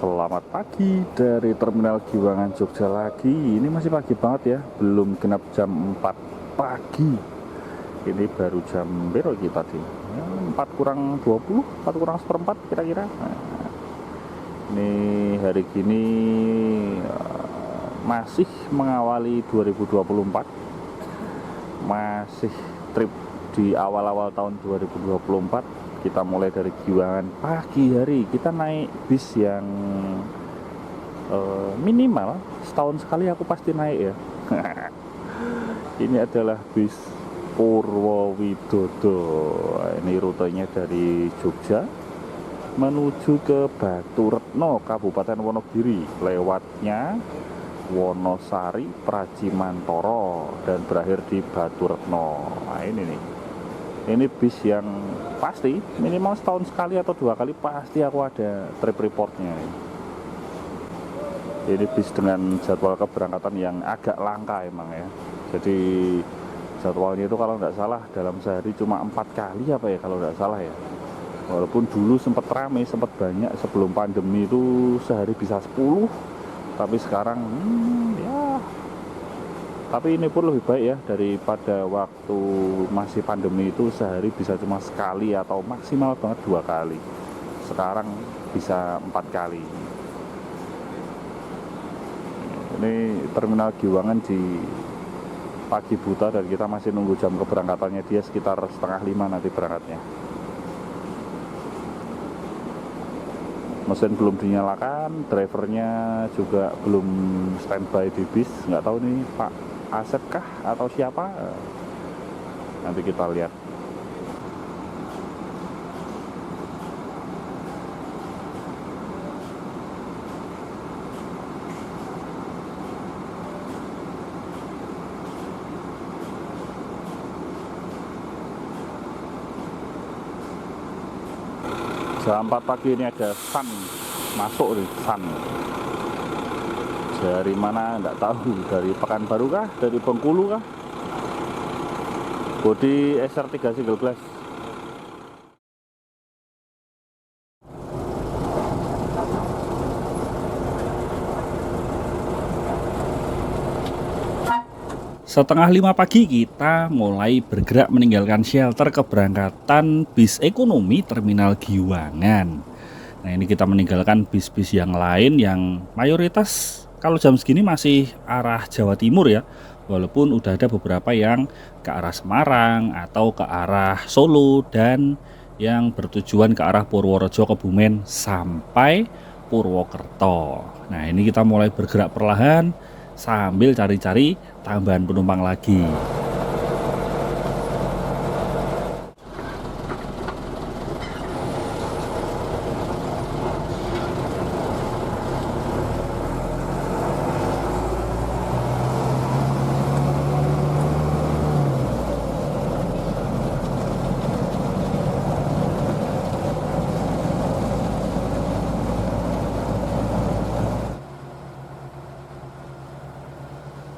Selamat pagi dari Terminal Giwangan Jogja lagi. Ini masih pagi banget ya, belum genap jam 4 pagi. Ini baru jam berapa kita tadi? Ya, 4 kurang 20, 4 kurang seperempat kira-kira. Nah, ini hari gini masih mengawali 2024. Masih trip di awal-awal tahun 2024. Kita mulai dari Giwangan pagi hari. Kita naik bis yang minimal setahun sekali aku pasti naik ya. Ini adalah bis Purwowidodo. Ini rutenya dari Jogja menuju ke Baturetno, Kabupaten Wonogiri. Lewatnya Wonosari, Pracimantoro, dan berakhir di Baturetno. Nah ini nih. Ini bis yang pasti minimal setahun sekali atau 2 kali pasti aku ada trip reportnya. Ini bis dengan jadwal keberangkatan yang agak langka emang ya. Jadi jadwalnya itu kalau nggak salah dalam sehari cuma 4 kali apa ya kalau nggak salah ya. Walaupun dulu sempat ramai, sempat banyak sebelum pandemi itu sehari bisa 10, tapi sekarang ya. Tapi ini pun lebih baik ya daripada waktu masih pandemi itu sehari bisa cuma sekali atau maksimal banget 2 kali. Sekarang bisa 4 kali. Ini Terminal Giwangan di pagi buta dan kita masih nunggu jam keberangkatannya. Dia sekitar 4:30 nanti berangkatnya. Mesin belum dinyalakan, drivernya juga belum standby di bis. Nggak tahu nih Pak Asep kah atau siapa, nanti kita lihat. Jam 4 pagi ini ada Sun masuk nih, Sun. Dari mana enggak tahu, dari Pekanbaru kah, dari Bengkulu kah. Bodi SR3 single glass. Setengah 5 pagi kita mulai bergerak meninggalkan shelter keberangkatan bis ekonomi Terminal Giwangan. Nah ini kita meninggalkan bis-bis yang lain yang mayoritas kalau jam segini masih arah Jawa Timur ya. Walaupun udah ada beberapa yang ke arah Semarang atau ke arah Solo dan yang bertujuan ke arah Purworejo, Kebumen sampai Purwokerto. Nah ini kita mulai bergerak perlahan sambil cari-cari tambahan penumpang lagi.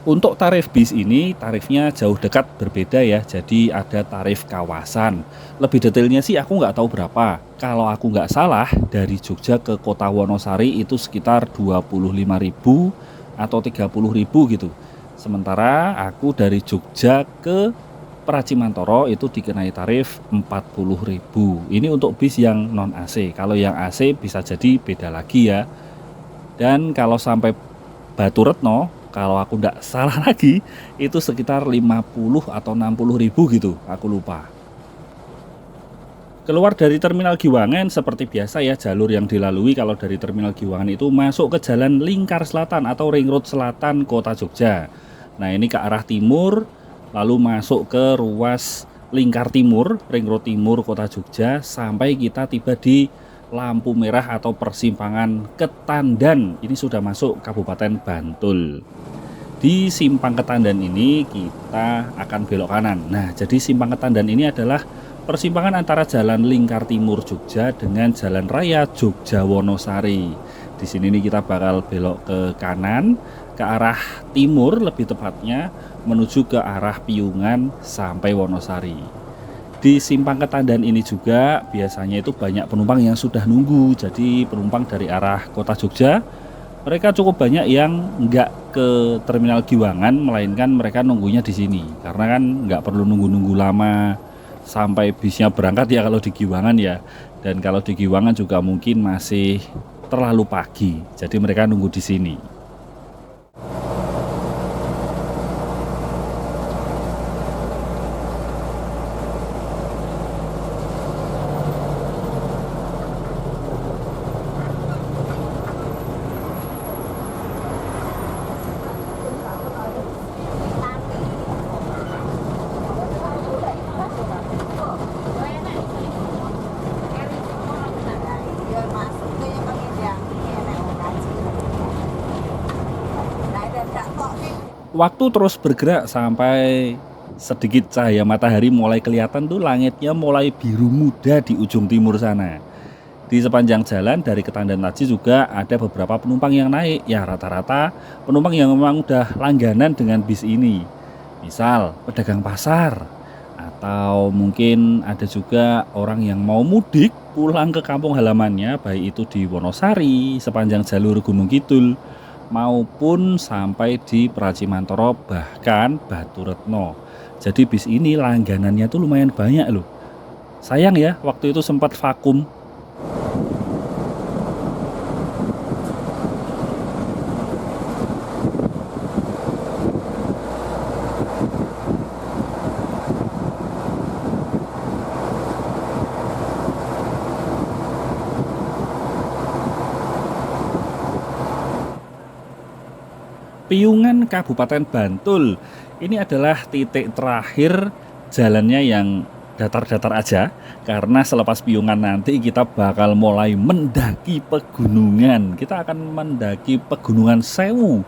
Untuk tarif bis ini, tarifnya jauh dekat berbeda ya, jadi ada tarif kawasan. Lebih detailnya sih aku nggak tahu berapa. Kalau aku nggak salah, dari Jogja ke kota Wonosari itu sekitar 25.000 atau 30.000 gitu. Sementara aku dari Jogja ke Pracimantoro itu dikenai tarif 40.000. Ini untuk bis yang non AC. Kalau yang AC bisa jadi beda lagi ya. Dan kalau sampai Baturetno, kalau aku tidak salah lagi, itu sekitar 50 atau 60.000 gitu, aku lupa. Keluar dari Terminal Giwangan seperti biasa ya, jalur yang dilalui kalau dari Terminal Giwangan itu masuk ke Jalan Lingkar Selatan atau Ring Road Selatan Kota Jogja. Nah ini ke arah timur, lalu masuk ke ruas Lingkar Timur, Ring Road Timur Kota Jogja, sampai kita tiba di lampu merah atau persimpangan Ketandan. Ini sudah masuk Kabupaten Bantul. Di simpang Ketandan ini kita akan belok kanan. Nah, jadi simpang Ketandan ini adalah persimpangan antara Jalan Lingkar Timur Jogja dengan Jalan Raya Jogja Wonosari. Di sini nih kita bakal belok ke kanan, ke arah timur lebih tepatnya, menuju ke arah Piungan sampai Wonosari. Di simpang Ketandan ini juga biasanya itu banyak penumpang yang sudah nunggu. Jadi penumpang dari arah kota Jogja, mereka cukup banyak yang nggak ke Terminal Giwangan, melainkan mereka nunggunya di sini. Karena kan nggak perlu nunggu-nunggu lama sampai bisnya berangkat ya kalau di Giwangan ya. Dan kalau di Giwangan juga mungkin masih terlalu pagi. Jadi mereka nunggu di sini. Waktu terus bergerak sampai sedikit cahaya matahari mulai kelihatan tuh, langitnya mulai biru muda di ujung timur sana. Di sepanjang jalan dari Ketandan Taji juga ada beberapa penumpang yang naik. Ya rata-rata penumpang yang memang udah langganan dengan bis ini. Misal pedagang pasar, atau mungkin ada juga orang yang mau mudik pulang ke kampung halamannya, baik itu di Wonosari sepanjang jalur Gunung Kidul maupun sampai di Pracimantoro bahkan Baturetno. Jadi bis ini langganannya tuh lumayan banyak loh. Sayang ya waktu itu sempat vakum. Piungan Kabupaten Bantul ini adalah titik terakhir jalannya yang datar-datar aja, karena selepas Piungan nanti kita bakal mulai mendaki pegunungan. Kita akan mendaki Pegunungan Sewu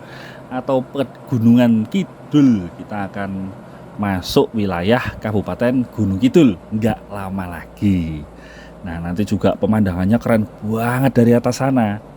atau Pegunungan Kidul. Kita akan masuk wilayah Kabupaten Gunung Kidul nggak lama lagi. Nah nanti juga pemandangannya keren banget dari atas sana.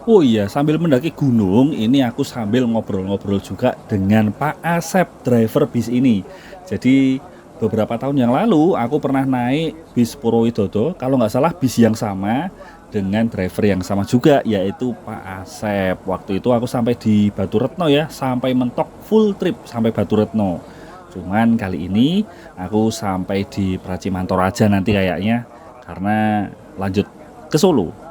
Oh iya, sambil mendaki gunung, ini aku sambil ngobrol-ngobrol juga dengan Pak Asep, driver bis ini. Jadi beberapa tahun yang lalu aku pernah naik bis Purwowidodo, kalau nggak salah bis yang sama dengan driver yang sama juga, yaitu Pak Asep. Waktu itu aku sampai di Baturetno ya, sampai mentok full trip sampai Baturetno. Cuman kali ini aku sampai di Pracimantoro aja nanti kayaknya, karena lanjut ke Solo.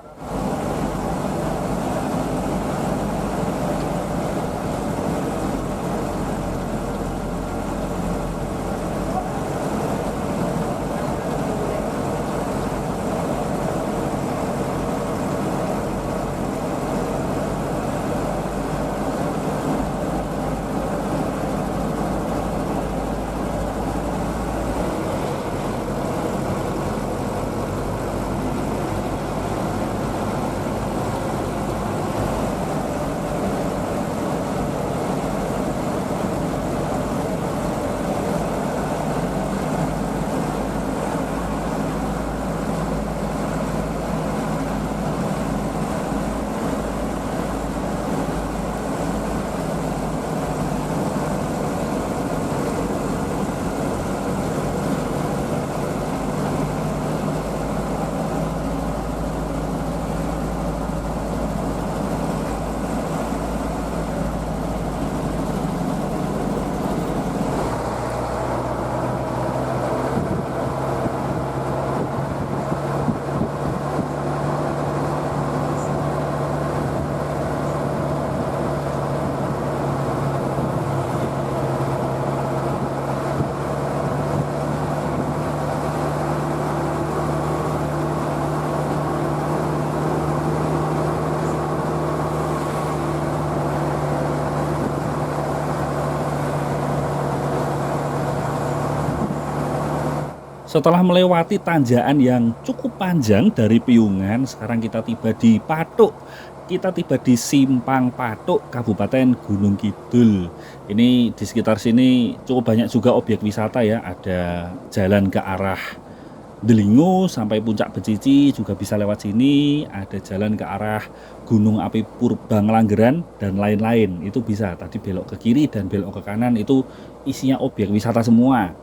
Setelah melewati tanjakan yang cukup panjang dari Piungan, sekarang kita tiba di Pathuk. Kita tiba di Simpang Pathuk, Kabupaten Gunung Kidul. Ini di sekitar sini cukup banyak juga objek wisata ya. Ada jalan ke arah Delingo sampai Puncak Becici juga bisa lewat sini. Ada jalan ke arah Gunung Api Purbanggelanggeran dan lain-lain. Itu bisa. Tadi belok ke kiri dan belok ke kanan itu isinya objek wisata semua.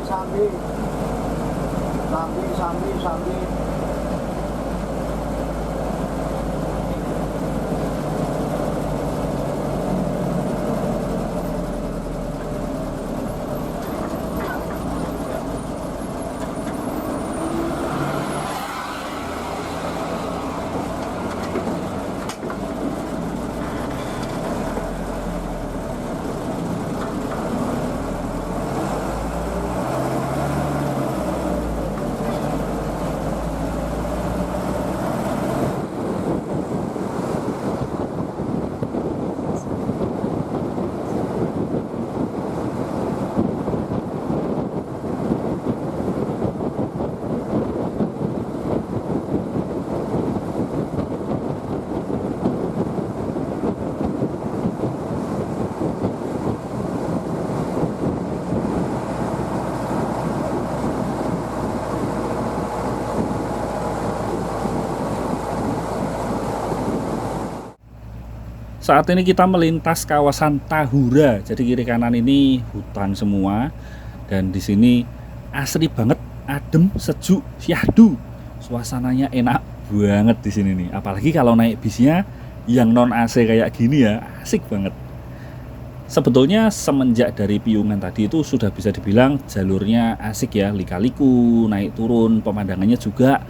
sambi sambi sambi sambi Saat ini kita melintas kawasan Tahura. Jadi kiri kanan ini hutan semua dan di sini asri banget, adem, sejuk, syahdu. Suasananya enak banget di sini nih. Apalagi kalau naik bisnya yang non AC kayak gini ya, asik banget. Sebetulnya semenjak dari Piungan tadi itu sudah bisa dibilang jalurnya asik ya, lika-liku, naik turun, pemandangannya juga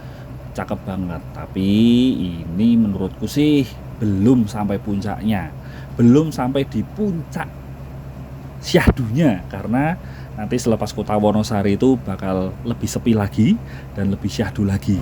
cakep banget. Tapi ini menurutku sih belum sampai puncaknya, belum sampai di puncak syahdunya, karena nanti selepas kota Wonosari itu bakal lebih sepi lagi dan lebih syahdu lagi.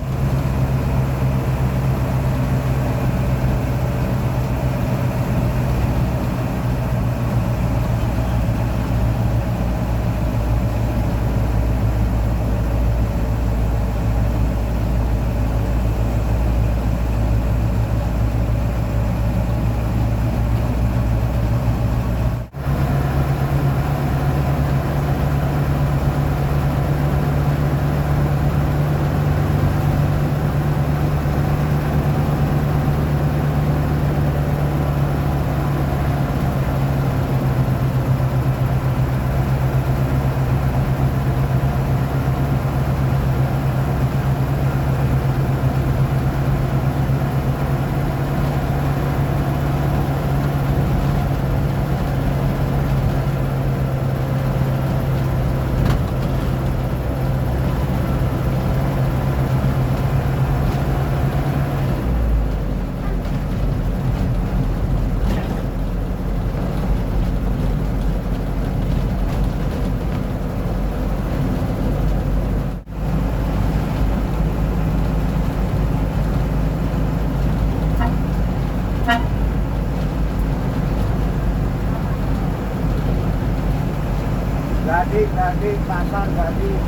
Gading, pasar gading.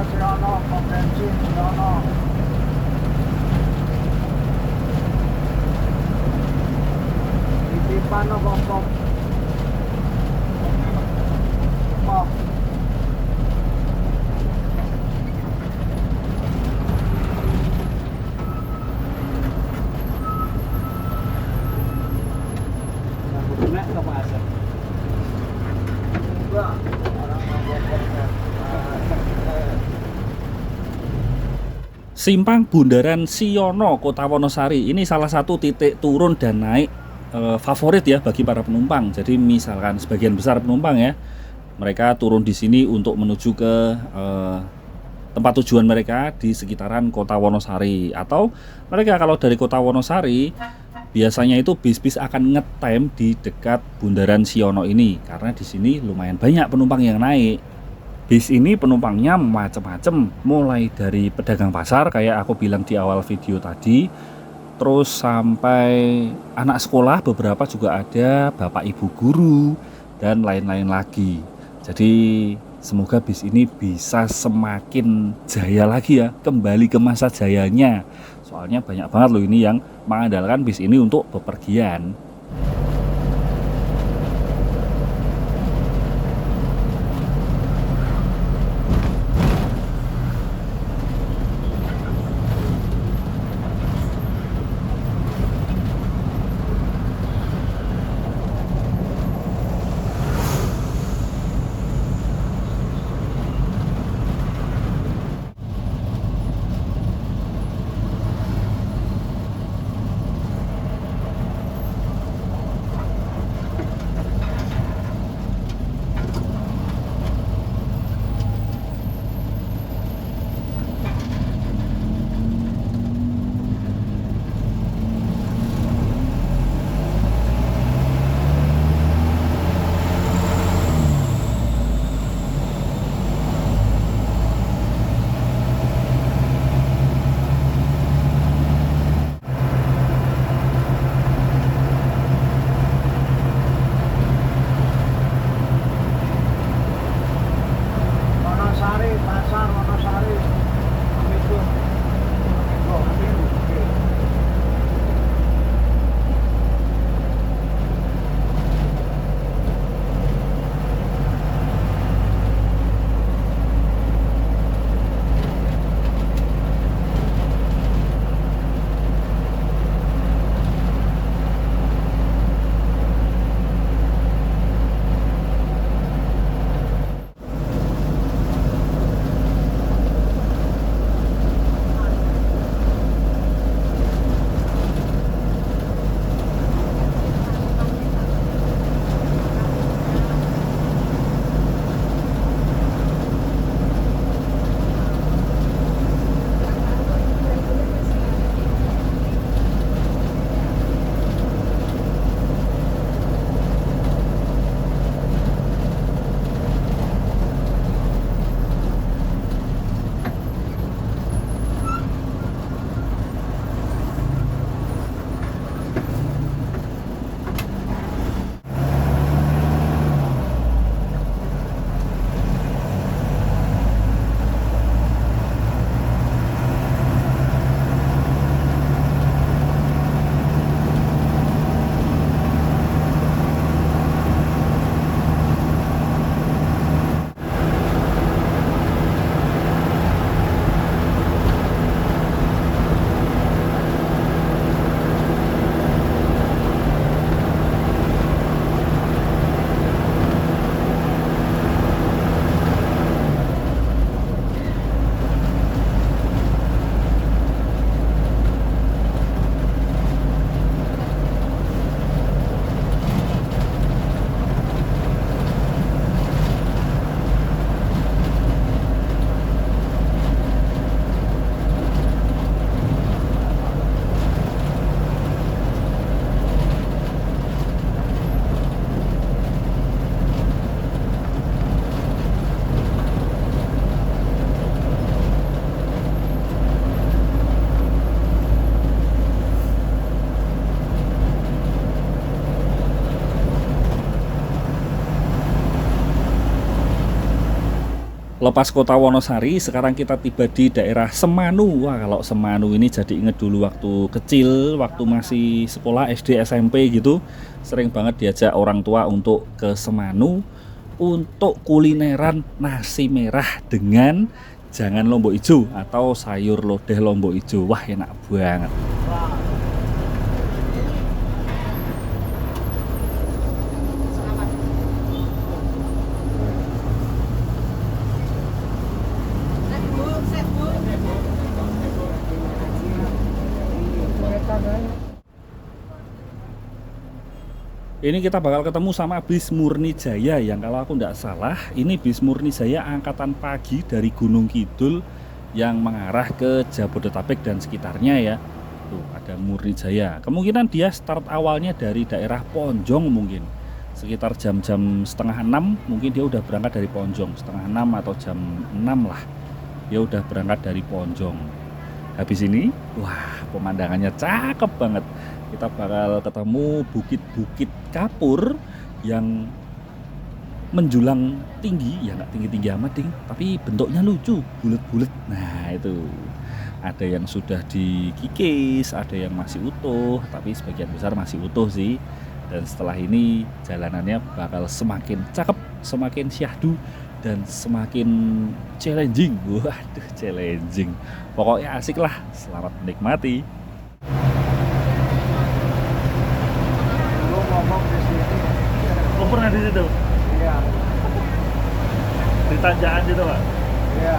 Siono, pom bensin Siono. Titipan no pom. Pom. Nek ke pasar. Enggak, orang mau bomnya. Simpang Bundaran Siono, Kota Wonosari ini salah satu titik turun dan naik favorit ya bagi para penumpang. Jadi misalkan sebagian besar penumpang ya, mereka turun di sini untuk menuju ke tempat tujuan mereka di sekitaran Kota Wonosari, atau mereka kalau dari Kota Wonosari biasanya itu bis-bis akan ngetem di dekat Bundaran Siono ini karena di sini lumayan banyak penumpang yang naik. Bis ini penumpangnya macam-macam, mulai dari pedagang pasar kayak aku bilang di awal video tadi, terus sampai anak sekolah, beberapa juga ada, bapak ibu guru, dan lain-lain lagi. Jadi semoga bis ini bisa semakin jaya lagi ya, kembali ke masa jayanya. Soalnya banyak banget loh ini yang mengandalkan bis ini untuk bepergian. Lepas kota Wonosari, sekarang kita tiba di daerah Semanu. Wah, kalau Semanu ini jadi inget dulu waktu kecil, waktu masih sekolah SD, SMP gitu, sering banget diajak orang tua untuk ke Semanu untuk kulineran nasi merah dengan jangan lombok ijo atau sayur lodeh lombok ijo. Wah, enak banget. Ini kita bakal ketemu sama bis Murni Jaya yang kalau aku nggak salah ini bis Murni Jaya angkatan pagi dari Gunung Kidul yang mengarah ke Jabodetabek dan sekitarnya ya. Tuh ada Murni Jaya. Kemungkinan dia start awalnya dari daerah Ponjong mungkin. Sekitar jam-jam setengah 6 mungkin dia udah berangkat dari Ponjong. Setengah 6 atau jam 6 lah. Dia udah berangkat dari Ponjong. Habis ini, wah pemandangannya cakep banget. Kita bakal ketemu bukit-bukit kapur yang menjulang tinggi, ya nggak tinggi-tinggi amat ding, tapi bentuknya lucu, bulat-bulat. Nah itu, ada yang sudah dikikis, ada yang masih utuh, tapi sebagian besar masih utuh sih. Dan setelah ini jalanannya bakal semakin cakep, semakin syahdu, dan semakin challenging. Waduh, challenging. Pokoknya asik lah. Selamat menikmati. Dulu ngomong di sini. Oh, pernah di situ? Iya. Di tanjakan situ, Pak? Iya.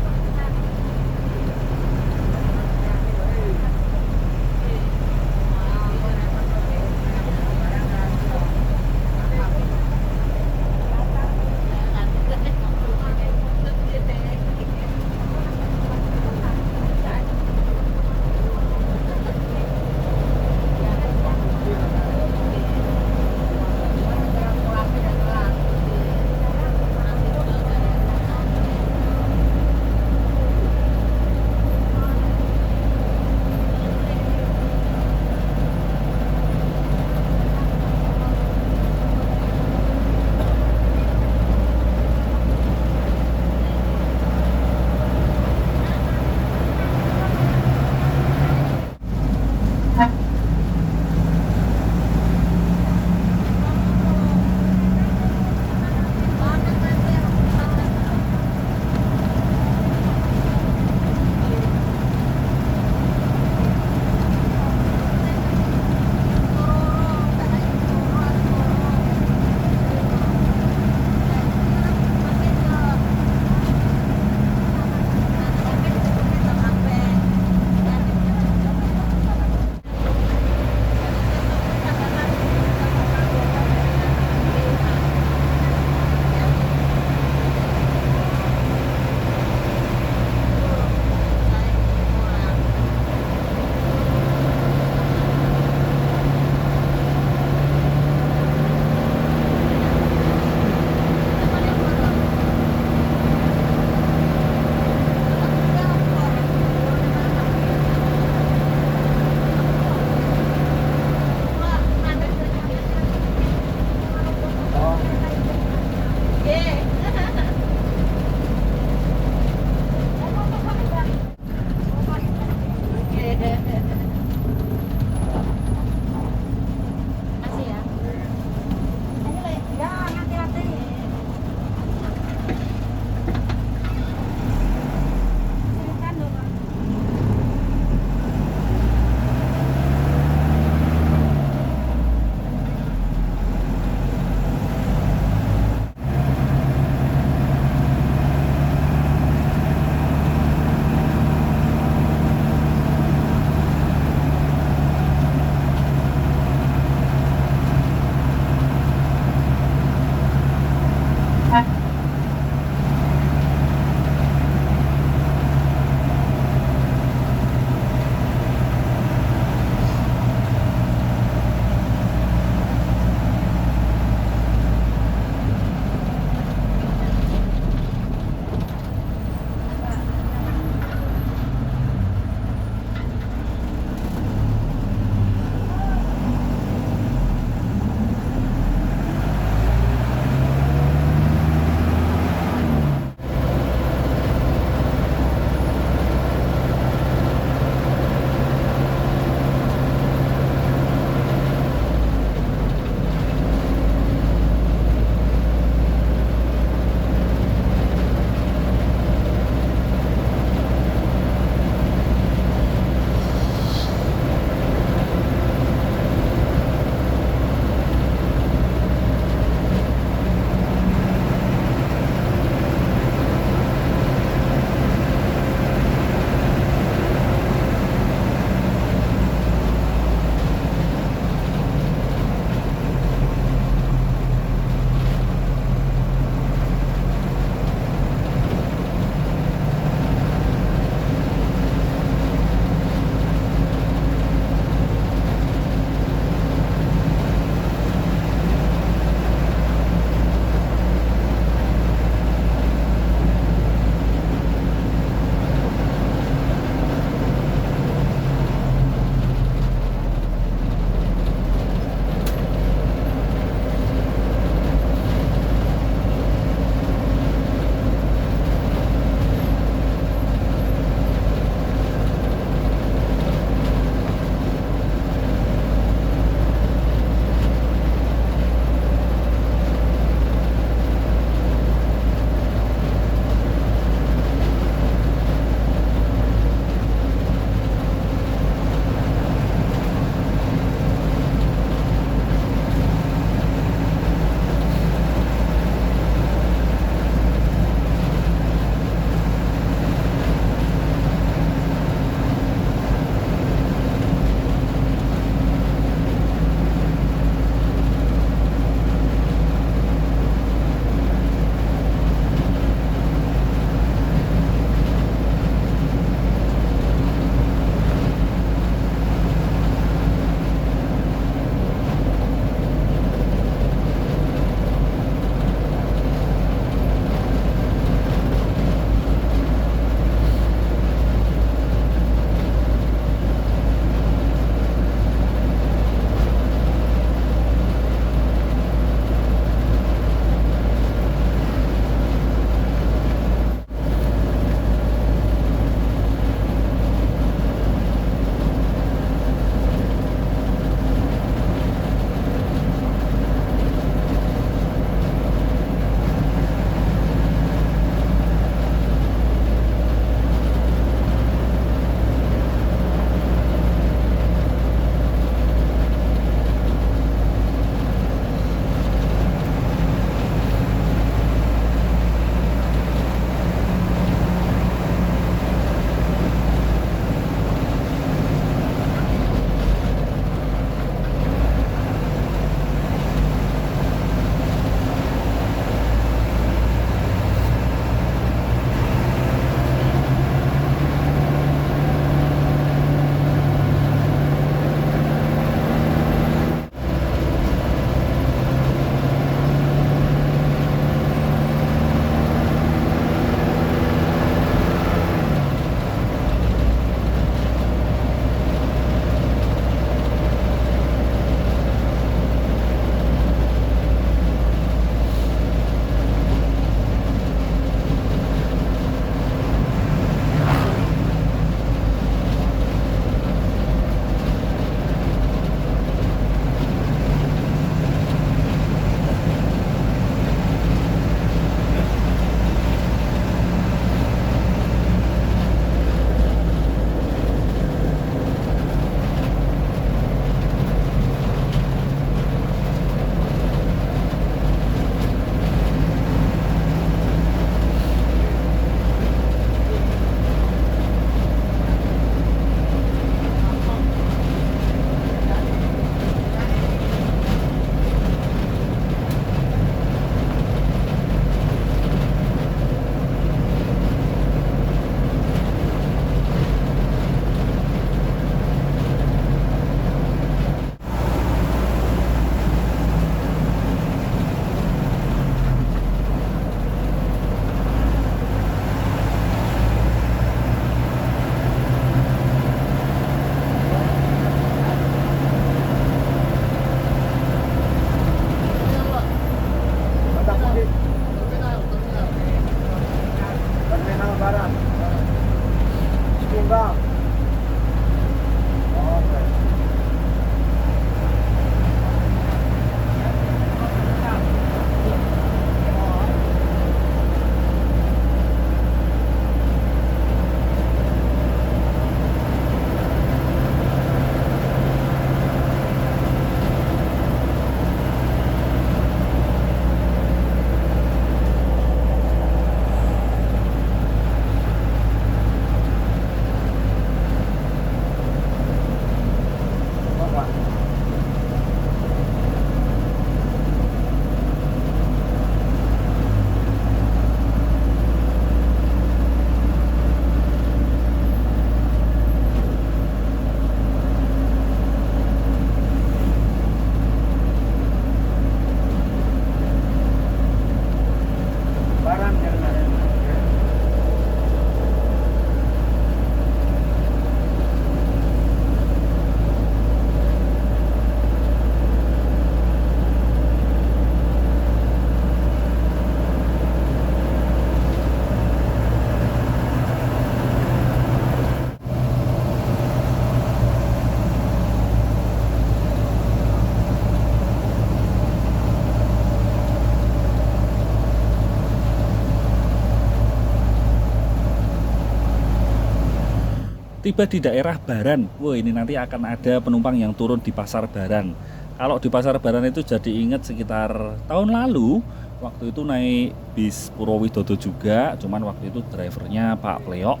Tiba di daerah Baran. Wah, ini nanti akan ada penumpang yang turun di Pasar Baran. Kalau di Pasar Baran itu jadi ingat sekitar tahun lalu, waktu itu naik bis Purwowidodo juga, cuman waktu itu drivernya Pak Pleok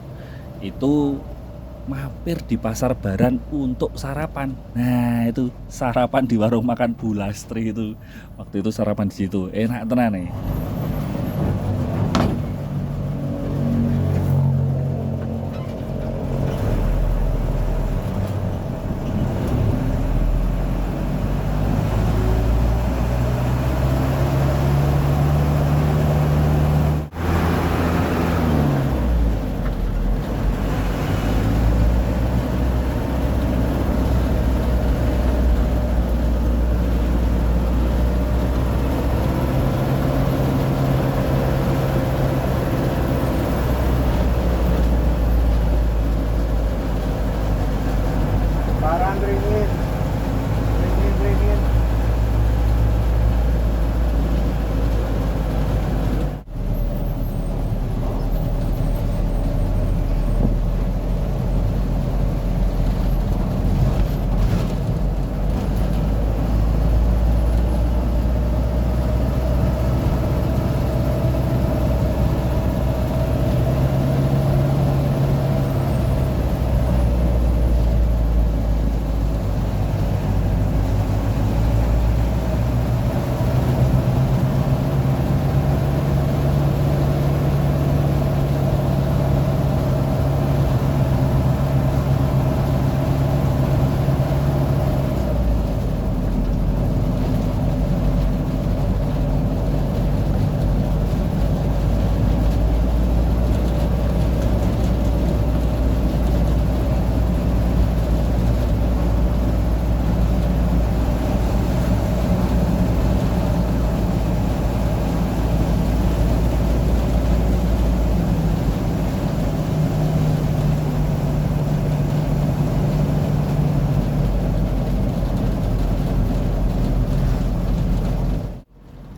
itu mampir di Pasar Baran untuk sarapan. Nah, itu sarapan di warung makan Bu Lastri itu. Waktu itu sarapan di situ. Enak tenan nih. Barang ringin. Ringin.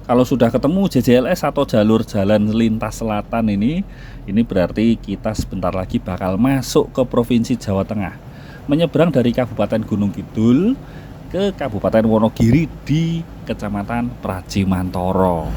Kalau sudah ketemu JJLS atau jalur jalan lintas selatan ini berarti kita sebentar lagi bakal masuk ke Provinsi Jawa Tengah. Menyeberang dari Kabupaten Gunung Kidul ke Kabupaten Wonogiri di Kecamatan Pracimantoro.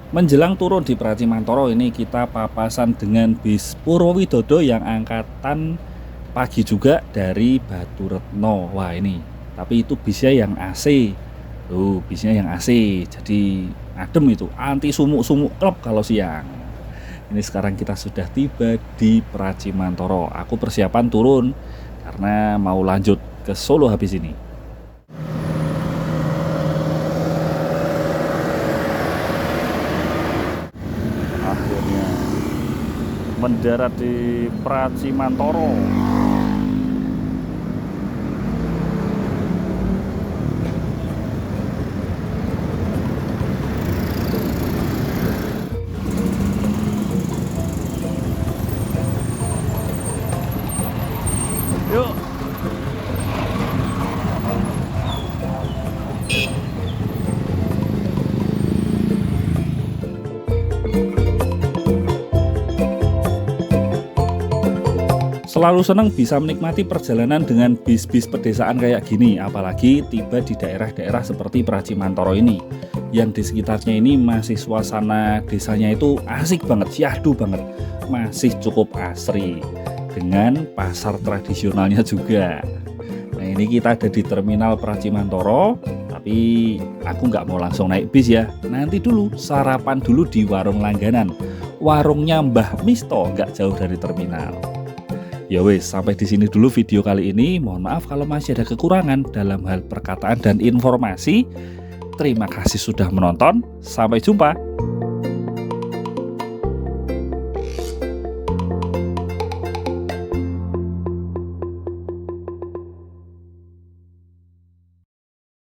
Menjelang turun di Pracimantoro ini kita papasan dengan bis Purwowidodo yang angkatan pagi juga dari Baturetno. Wah ini, tapi itu bisnya yang AC. Tuh, bisnya yang AC. Jadi adem itu, anti sumuk-sumuk klub kalau siang. Ini sekarang kita sudah tiba di Pracimantoro. Aku persiapan turun karena mau lanjut ke Solo habis ini. Akhirnya mendarat di Pracimantoro. Yuk. Selalu senang bisa menikmati perjalanan dengan bis-bis pedesaan kayak gini, apalagi tiba di daerah-daerah seperti Pracimantoro ini. Yang di sekitarnya ini masih suasana desanya itu asik banget, syahdu banget, masih cukup asri dengan pasar tradisionalnya juga. Nah ini kita ada di terminal Pracimantoro, tapi aku nggak mau langsung naik bis ya. Nanti dulu sarapan dulu di warung langganan, warungnya Mbah Misto, nggak jauh dari terminal. Ya wes, sampai di sini dulu video kali ini. Mohon maaf kalau masih ada kekurangan dalam hal perkataan dan informasi. Terima kasih sudah menonton. Sampai jumpa.